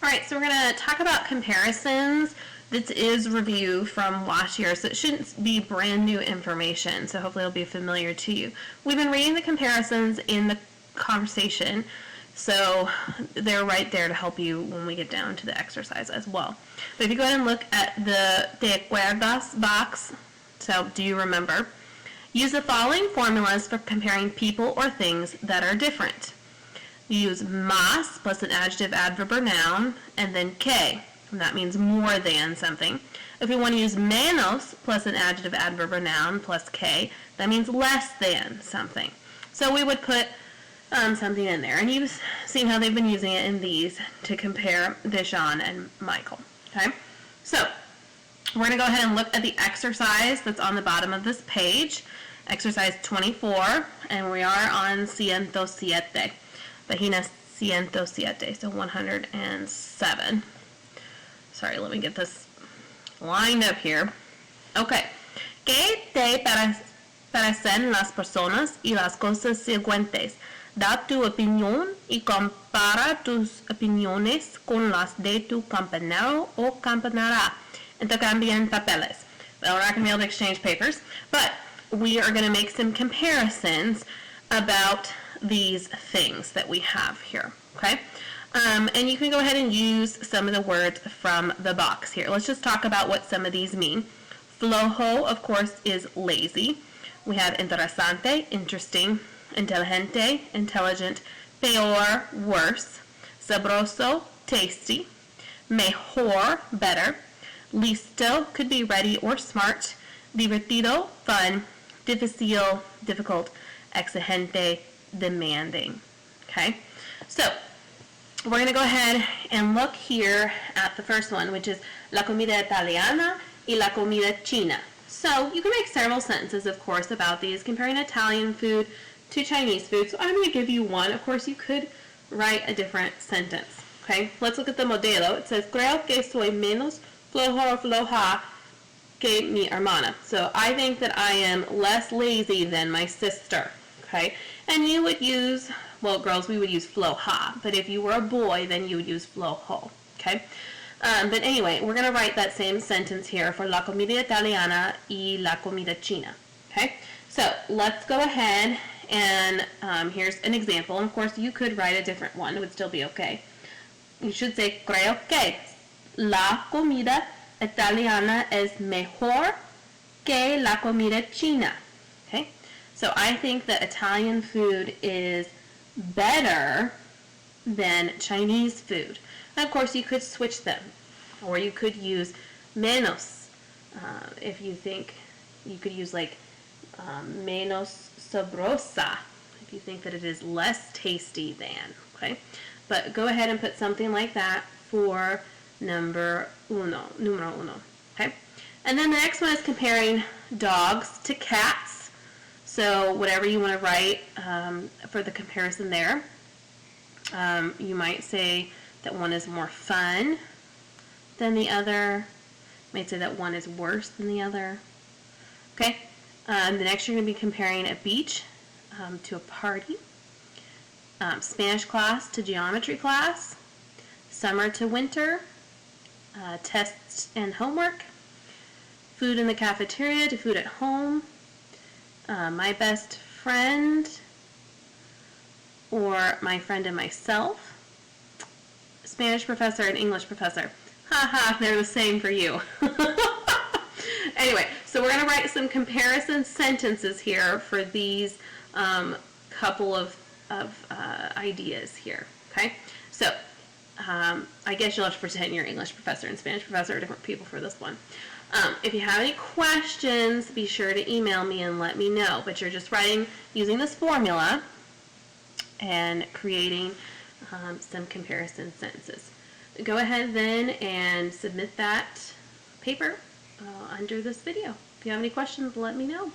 Alright, so we're going to talk about comparisons. This is review from last year, so it shouldn't be brand new information, so hopefully it'll be familiar to you. We've been reading the comparisons in the conversation, so they're right there to help you when we get down to the exercise as well. But if you go ahead and look at the ¿te acuerdas box, so do you remember? Use the following formulas for comparing people or things that are different. You use más plus an adjective, adverb, or noun, and then que, and that means more than something. If we want to use menos plus an adjective, adverb, or noun plus que, that means less than something. So we would put something in there, and you've seen how they've been using it in these to compare Vishon and Michael. Okay, so we're going to go ahead and look at the exercise that's on the bottom of this page, exercise 24, and we are on 107. Página 107, so 107. Sorry, let me get this lined up here. Okay. ¿Qué te parecen las personas y las cosas siguientes? Da tu opinión y compara tus opiniones con las de tu compañero o compañera. Intercambian papeles. Well, we're not going to be able to exchange papers, but we are going to make some comparisons about these things that we have here, okay? And you can go ahead and use some of the words from the box here. Let's just talk about what some of these mean. Flojo, of course, is lazy. We have interesante, interesting, inteligente, intelligent, peor, worse, sabroso, tasty, mejor, better, listo could be ready or smart, divertido, fun, difícil, difficult, exigente, demanding. Okay, so we're going to go ahead and look here at the first one, which is la comida italiana y la comida china. So you can make several sentences, of course, about these, comparing Italian food to Chinese food. So I'm going to give you one. Of course, you could write a different sentence. Okay, let's look at the modelo. It says, creo que soy menos flojo o floja que mi hermana. So I think that I am less lazy than my sister. Okay, and you would use, well, girls, we would use floja, but if you were a boy, then you would use flojo. Okay, but anyway, we're going to write that same sentence here for la comida italiana y la comida china. Okay, so let's go ahead and here's an example. And of course, you could write a different one; it would still be okay. You should say, creo que la comida italiana es mejor que la comida china. Okay, so I think that Italian food is better than Chinese food. And of course, you could switch them, or you could use menos. If you think, you could use like menos sabrosa, if you think that it is less tasty than. Okay, but go ahead and put something like that for numero uno. Okay, and then the next one is comparing dogs to cats. So whatever you want to write for the comparison there, you might say that one is more fun than the other. You might say that one is worse than the other. Okay, the next you're going to be comparing a beach to a party, Spanish class to geometry class, summer to winter, tests and homework, food in the cafeteria to food at home, my best friend or my friend and myself, Spanish professor and English professor. Haha, they're the same for you. Anyway, so we're going to write some comparison sentences here for these couple of ideas here. Okay, so I guess you'll have to pretend you're English professor and Spanish professor are different people for this one. If you have any questions, be sure to email me and let me know. But you're just writing using this formula and creating some comparison sentences. Go ahead then and submit that paper under this video. If you have any questions, let me know.